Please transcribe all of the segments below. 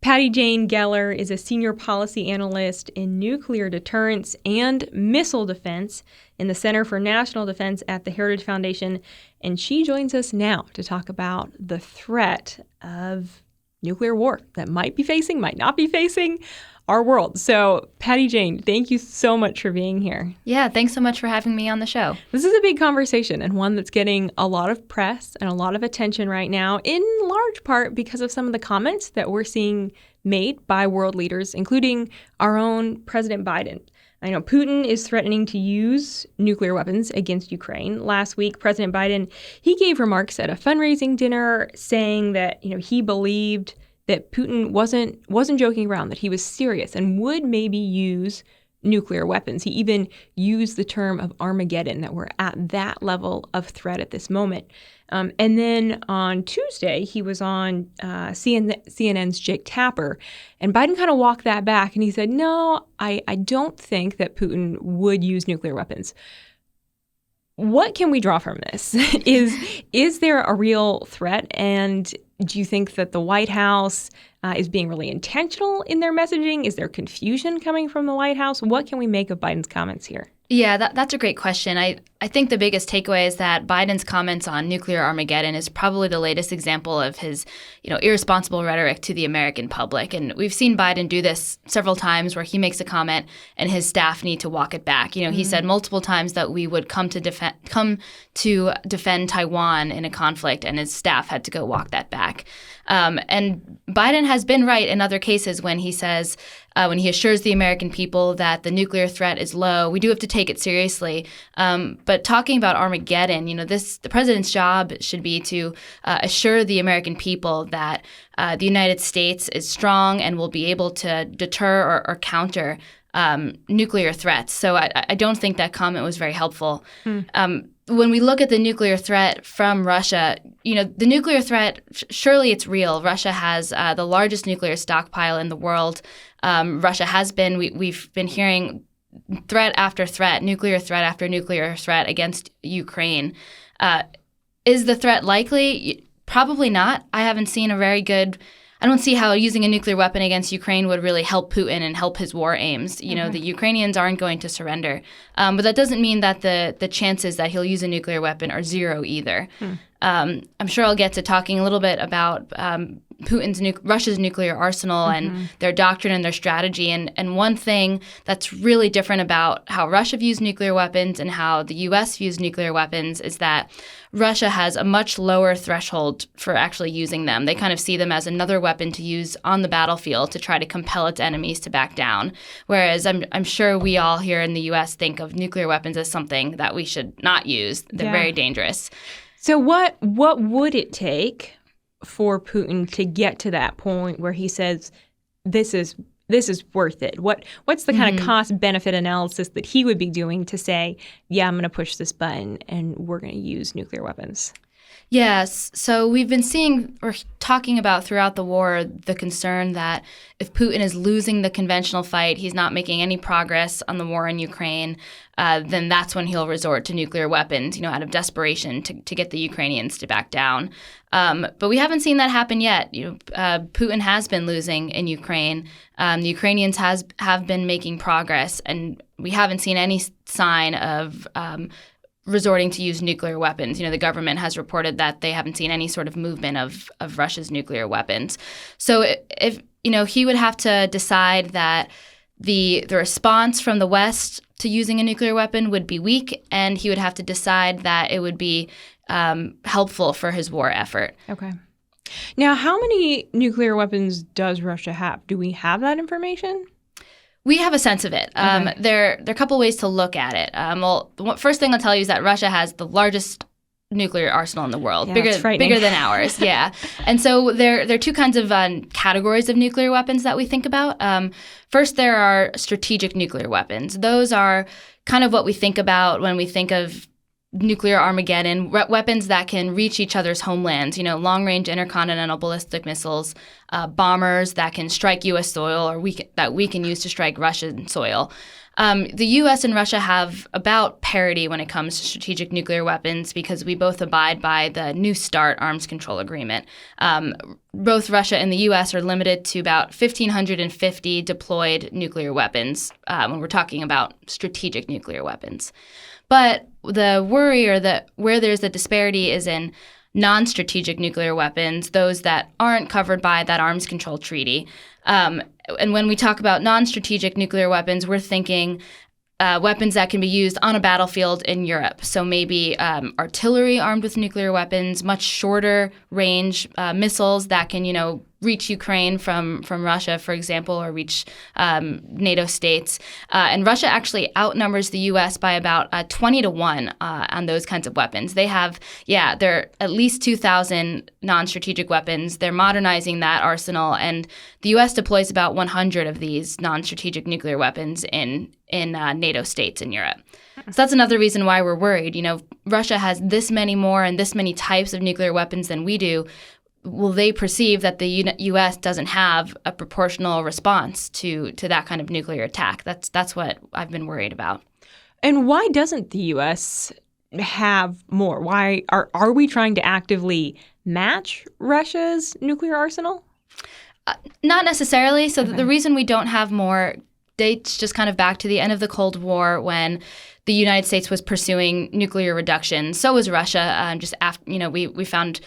Patty Jane Geller is a senior policy analyst in nuclear deterrence and missile defense in the Center for National Defense at the Heritage Foundation, and she joins us now to talk about the threat of nuclear war that might not be facing our world. So, Patty Jane, thank you so much for being here. Yeah, thanks so much for having me on the show. This is a big conversation and one that's getting a lot of press and a lot of attention right now, in large part because of some of the comments that we're seeing made by world leaders, including our own President Biden. I know Putin is threatening to use nuclear weapons against Ukraine. Last week, President Biden, he gave remarks at a fundraising dinner saying that, he believed that Putin wasn't joking around, that he was serious and would maybe use nuclear weapons. He even used the term of Armageddon, that we're at that level of threat at this moment. And then on Tuesday, he was on CNN's Jake Tapper, and Biden kind of walked that back, and he said, no, I don't think that Putin would use nuclear weapons. What can we draw from this? Is there a real threat? And do you think that the White House is being really intentional in their messaging? Is there confusion coming from the White House? What can we make of Biden's comments here? Yeah, that's a great question. I think the biggest takeaway is that Biden's comments on nuclear Armageddon is probably the latest example of his, irresponsible rhetoric to the American public. And we've seen Biden do this several times where he makes a comment and his staff need to walk it back. He said multiple times that we would come to defend Taiwan in a conflict, and his staff had to go walk that back. And Biden has been right in other cases when he says, when he assures the American people that the nuclear threat is low. We do have to take it seriously. But talking about Armageddon, the president's job should be to assure the American people that the United States is strong and will be able to deter or counter nuclear threats. So I don't think that comment was very helpful. When we look at the nuclear threat from Russia, the nuclear threat, surely it's real. Russia has the largest nuclear stockpile in the world. Russia has been, we've been hearing threat after threat, nuclear threat after nuclear threat against Ukraine. Is the threat likely? Probably not. I haven't seen I don't see how using a nuclear weapon against Ukraine would really help Putin and help his war aims. The Ukrainians aren't going to surrender. But that doesn't mean that the chances that he'll use a nuclear weapon are zero either. I'm sure I'll get to talking a little bit about Russia's nuclear arsenal and their doctrine and their strategy. And one thing that's really different about how Russia views nuclear weapons and how the U.S. views nuclear weapons is that Russia has a much lower threshold for actually using them. They kind of see them as another weapon to use on the battlefield to try to compel its enemies to back down. Whereas I'm sure we all here in the U.S. think of nuclear weapons as something that we should not use. They're very dangerous. So what would it take for Putin to get to that point where he says this is worth it? What's the kind of cost-benefit analysis that he would be doing to say, yeah, I'm going to push this button and we're going to use nuclear weapons? Yes. So we've been seeing or talking about throughout the war the concern that if Putin is losing the conventional fight, he's not making any progress on the war in Ukraine, then that's when he'll resort to nuclear weapons, out of desperation to get the Ukrainians to back down. But we haven't seen that happen yet. Putin has been losing in Ukraine. The Ukrainians have been making progress, and we haven't seen any sign of resorting to use nuclear weapons. The government has reported that they haven't seen any sort of movement of Russia's nuclear weapons. So if he would have to decide that the response from the West to using a nuclear weapon would be weak, and he would have to decide that it would be helpful for his war effort. Okay. Now, how many nuclear weapons does Russia have? Do we have that information? We have a sense of it. Okay. There are a couple ways to look at it. The first thing I'll tell you is that Russia has the largest nuclear arsenal in the world, bigger than ours. Yeah, and so there are two kinds of categories of nuclear weapons that we think about. First, there are strategic nuclear weapons. Those are kind of what we think about when we think of nuclear Armageddon, weapons that can reach each other's homelands, long-range intercontinental ballistic missiles, bombers that can strike U.S. soil or that we can use to strike Russian soil. The U.S. and Russia have about parity when it comes to strategic nuclear weapons because we both abide by the New START arms control agreement. Both Russia and the U.S. are limited to about 1,550 deployed nuclear weapons when we're talking about strategic nuclear weapons. But the worry where there's a disparity is in non-strategic nuclear weapons, those that aren't covered by that arms control treaty. And when we talk about non-strategic nuclear weapons, we're thinking weapons that can be used on a battlefield in Europe. So maybe artillery armed with nuclear weapons, much shorter range missiles that can, reach Ukraine from Russia, for example, or reach NATO states. And Russia actually outnumbers the U.S. by about 20-1 on those kinds of weapons. They have, there are at least 2,000 non-strategic weapons. They're modernizing that arsenal, and the U.S. deploys about 100 of these non-strategic nuclear weapons in NATO states in Europe. So that's another reason why we're worried. Russia has this many more and this many types of nuclear weapons than we do. Will they perceive that the U.S. doesn't have a proportional response to that kind of nuclear attack? That's what I've been worried about. And why doesn't the U.S. have more? Why are we trying to actively match Russia's nuclear arsenal? Not necessarily. So the reason we don't have more dates just kind of back to the end of the Cold War when the United States was pursuing nuclear reduction. So was Russia. Just after, we found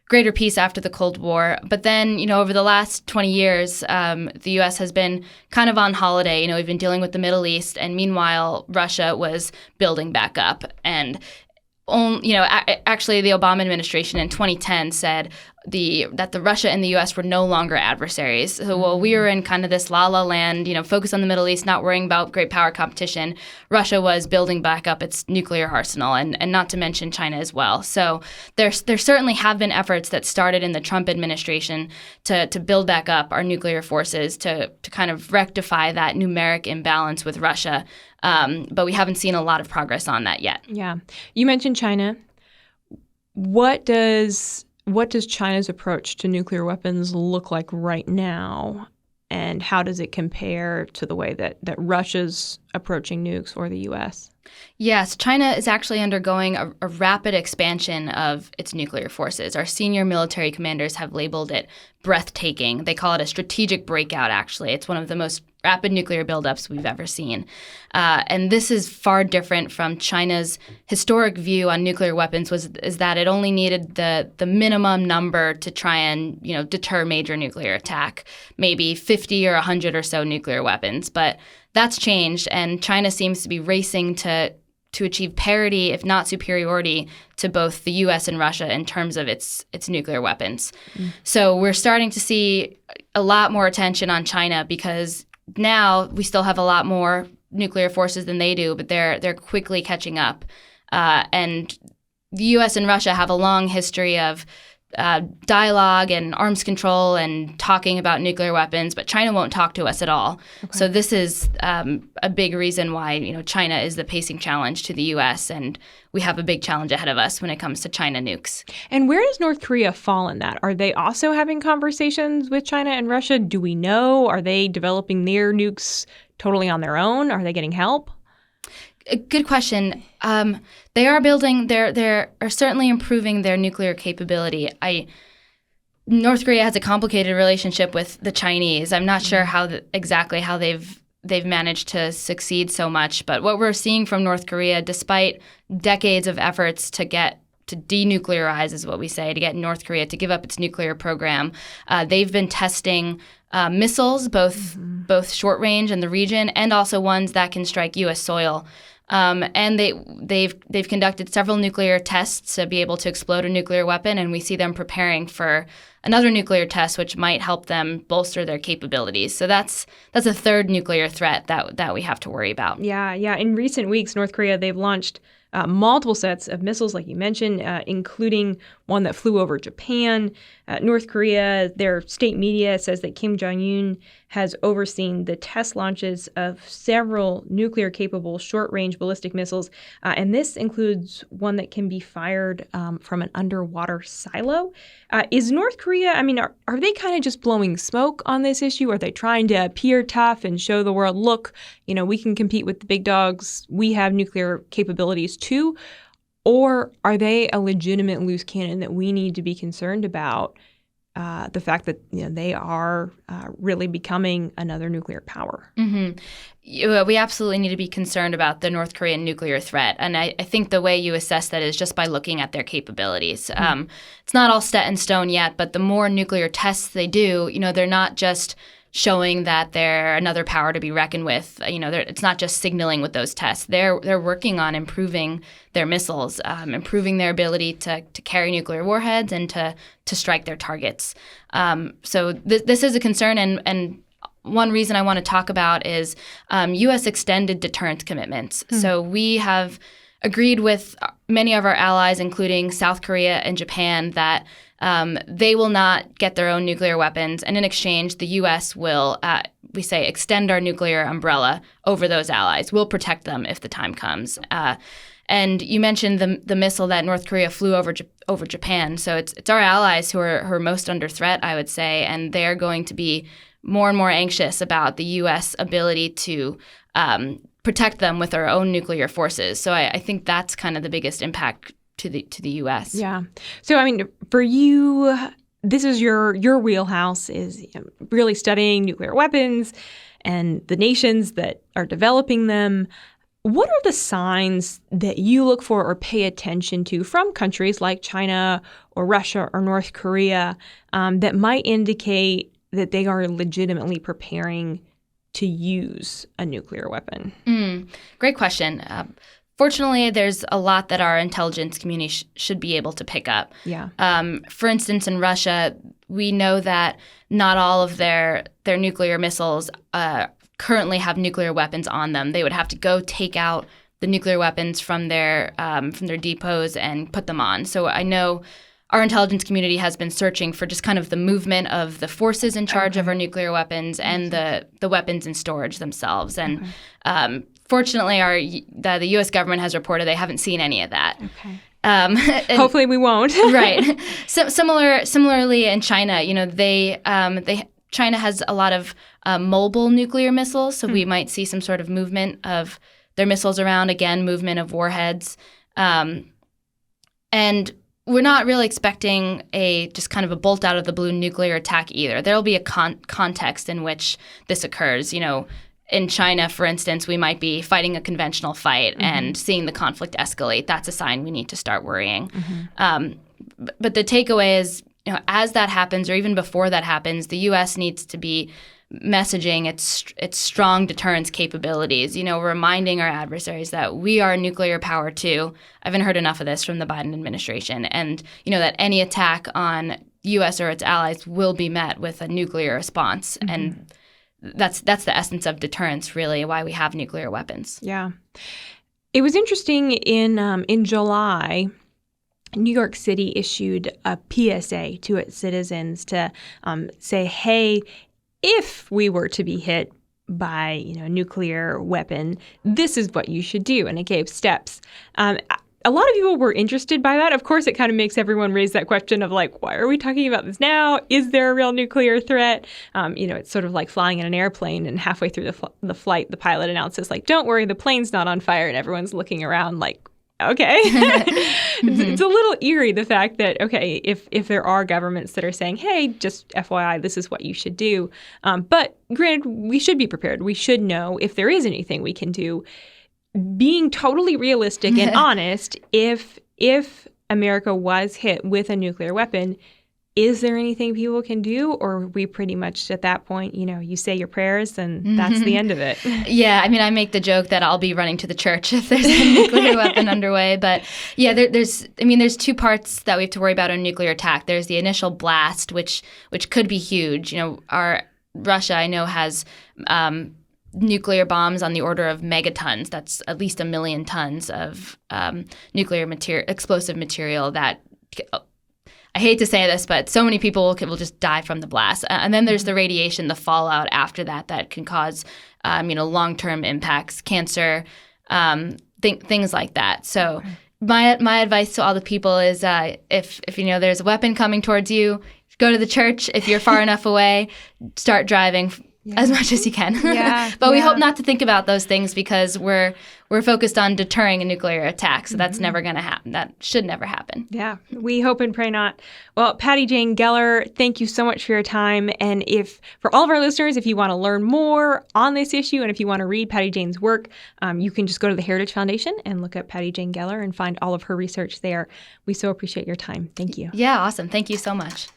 greater peace after the Cold War. But then, over the last 20 years, the U.S. has been kind of on holiday. We've been dealing with the Middle East, and meanwhile, Russia was building back up. And actually, the Obama administration in 2010 said that the Russia and the U.S. were no longer adversaries. So while we were in kind of this la-la land, focus on the Middle East, not worrying about great power competition, Russia was building back up its nuclear arsenal, and not to mention China as well. So there certainly have been efforts that started in the Trump administration to build back up our nuclear forces to kind of rectify that numeric imbalance with Russia. But we haven't seen a lot of progress on that yet. Yeah. You mentioned China. What does China's approach to nuclear weapons look like right now? And how does it compare to the way that Russia's approaching nukes or the U.S.? Yes, China is actually undergoing a rapid expansion of its nuclear forces. Our senior military commanders have labeled it breathtaking. They call it a strategic breakout, actually. It's one of the most rapid nuclear buildups we've ever seen. And this is far different from China's historic view on nuclear weapons is that it only needed the minimum number to try and deter major nuclear attack, maybe 50 or 100 or so nuclear weapons. But that's changed, and China seems to be racing to achieve parity, if not superiority, to both the U.S. and Russia in terms of its nuclear weapons. So we're starting to see a lot more attention on China because now we still have a lot more nuclear forces than they do, but they're quickly catching up. And the U.S. and Russia have a long history of dialogue and arms control and talking about nuclear weapons, but China won't talk to us at all. Okay. So this is a big reason why China is the pacing challenge to the U.S., and we have a big challenge ahead of us when it comes to China nukes. And where does North Korea fall in that? Are they also having conversations with China and Russia? Do we know? Are they developing their nukes totally on their own? Are they getting help? Good question. They are building. They are certainly improving their nuclear capability. North Korea has a complicated relationship with the Chinese. I'm not sure exactly how they've managed to succeed so much. But what we're seeing from North Korea, despite decades of efforts to denuclearize, is what we say, to get North Korea to give up its nuclear program, they've been testing missiles, both short range in the region, and also ones that can strike U.S. soil. And they've conducted several nuclear tests to be able to explode a nuclear weapon, and we see them preparing for another nuclear test, which might help them bolster their capabilities. So that's a third nuclear threat that we have to worry about. Yeah. In recent weeks, North Korea, they've launched multiple sets of missiles, like you mentioned, including one that flew over Japan. North Korea, their state media says that Kim Jong-un has overseen the test launches of several nuclear-capable short-range ballistic missiles, and this includes one that can be fired from an underwater silo. Is North Korea, are they kind of just blowing smoke on this issue? Are they trying to appear tough and show the world, look, we can compete with the big dogs, we have nuclear capabilities too? Or are they a legitimate loose cannon that we need to be concerned about the fact that they are really becoming another nuclear power? Mm-hmm. We absolutely need to be concerned about the North Korean nuclear threat. And I think the way you assess that is just by looking at their capabilities. It's not all set in stone yet, but the more nuclear tests they do, they're not just showing that they're another power to be reckoned with. It's not just signaling with those tests. They're working on improving their missiles, improving their ability to carry nuclear warheads and to strike their targets. So this is a concern, and one reason I want to talk about is U.S. extended deterrence commitments. So we have agreed with many of our allies, including South Korea and Japan, that they will not get their own nuclear weapons. And in exchange, the U.S. will, we say, extend our nuclear umbrella over those allies. We'll protect them if the time comes. And you mentioned the missile that North Korea flew over Japan. So it's our allies who are most under threat, I would say, and they're going to be more and more anxious about the U.S. ability to protect them with our own nuclear forces. So I think that's kind of the biggest impact to the U.S. Yeah. So, for you, this is your wheelhouse, is really studying nuclear weapons and the nations that are developing them. What are the signs that you look for or pay attention to from countries like China or Russia or North Korea that might indicate that they are legitimately preparing to use a nuclear weapon? Great question. Fortunately, there's a lot that our intelligence community should be able to pick up. Yeah. For instance, in Russia, we know that not all of their nuclear missiles currently have nuclear weapons on them. They would have to go take out the nuclear weapons from their depots and put them on. So I know our intelligence community has been searching for just kind of the movement of the forces in charge of our nuclear weapons and the weapons in storage themselves. And fortunately, the U.S. government has reported they haven't seen any of that. Okay. Hopefully, we won't. Right. So similarly, in China, China has a lot of mobile nuclear missiles, so we might see some sort of movement of their missiles around. Again, movement of warheads, and we're not really expecting just kind of a bolt out of the blue nuclear attack either. There will be a context in which this occurs. In China, for instance, we might be fighting a conventional fight and seeing the conflict escalate. That's a sign we need to start worrying. But the takeaway is, as that happens, or even before that happens, the U.S. needs to be messaging its strong deterrence capabilities, reminding our adversaries that we are a nuclear power too. I haven't heard enough of this from the Biden administration. And, that any attack on U.S. or its allies will be met with a nuclear response. And that's the essence of deterrence, really, why we have nuclear weapons. Yeah. It was interesting in July, New York City issued a PSA to its citizens to say, hey, if we were to be hit by a nuclear weapon, this is what you should do. And it gave steps. A lot of people were interested by that. Of course, it kind of makes everyone raise that question of why are we talking about this now? Is there a real nuclear threat? It's sort of like flying in an airplane, and halfway through the flight, the pilot announces, don't worry, the plane's not on fire. And everyone's looking around okay. It's a little eerie, the fact that, okay, if there are governments that are saying, hey, just FYI, this is what you should do. But granted, we should be prepared. We should know if there is anything we can do. Being totally realistic and honest, if America was hit with a nuclear weapon, is there anything people can do? Or are we pretty much at that point, you say your prayers and that's the end of it? Yeah, I make the joke that I'll be running to the church if there's a nuclear weapon underway. But yeah, there's two parts that we have to worry about in a nuclear attack. There's the initial blast, which could be huge. Our Russia, I know, has nuclear bombs on the order of megatons. That's at least 1 million tons of nuclear explosive material that I hate to say this, but so many people will just die from the blast. And then there's the radiation, the fallout after that can cause, long-term impacts, cancer, things like that. So my advice to all the people is if there's a weapon coming towards you, go to the church. If you're far enough away, start driving as much as you can. But we hope not to think about those things because we're focused on deterring a nuclear attack. So that's never going to happen. That should never happen. Yeah, we hope and pray not. Well, Patty Jane Geller, thank you so much for your time. And for all of our listeners, if you want to learn more on this issue and if you want to read Patty Jane's work, you can just go to the Heritage Foundation and look up Patty Jane Geller and find all of her research there. We so appreciate your time. Thank you. Yeah, awesome. Thank you so much.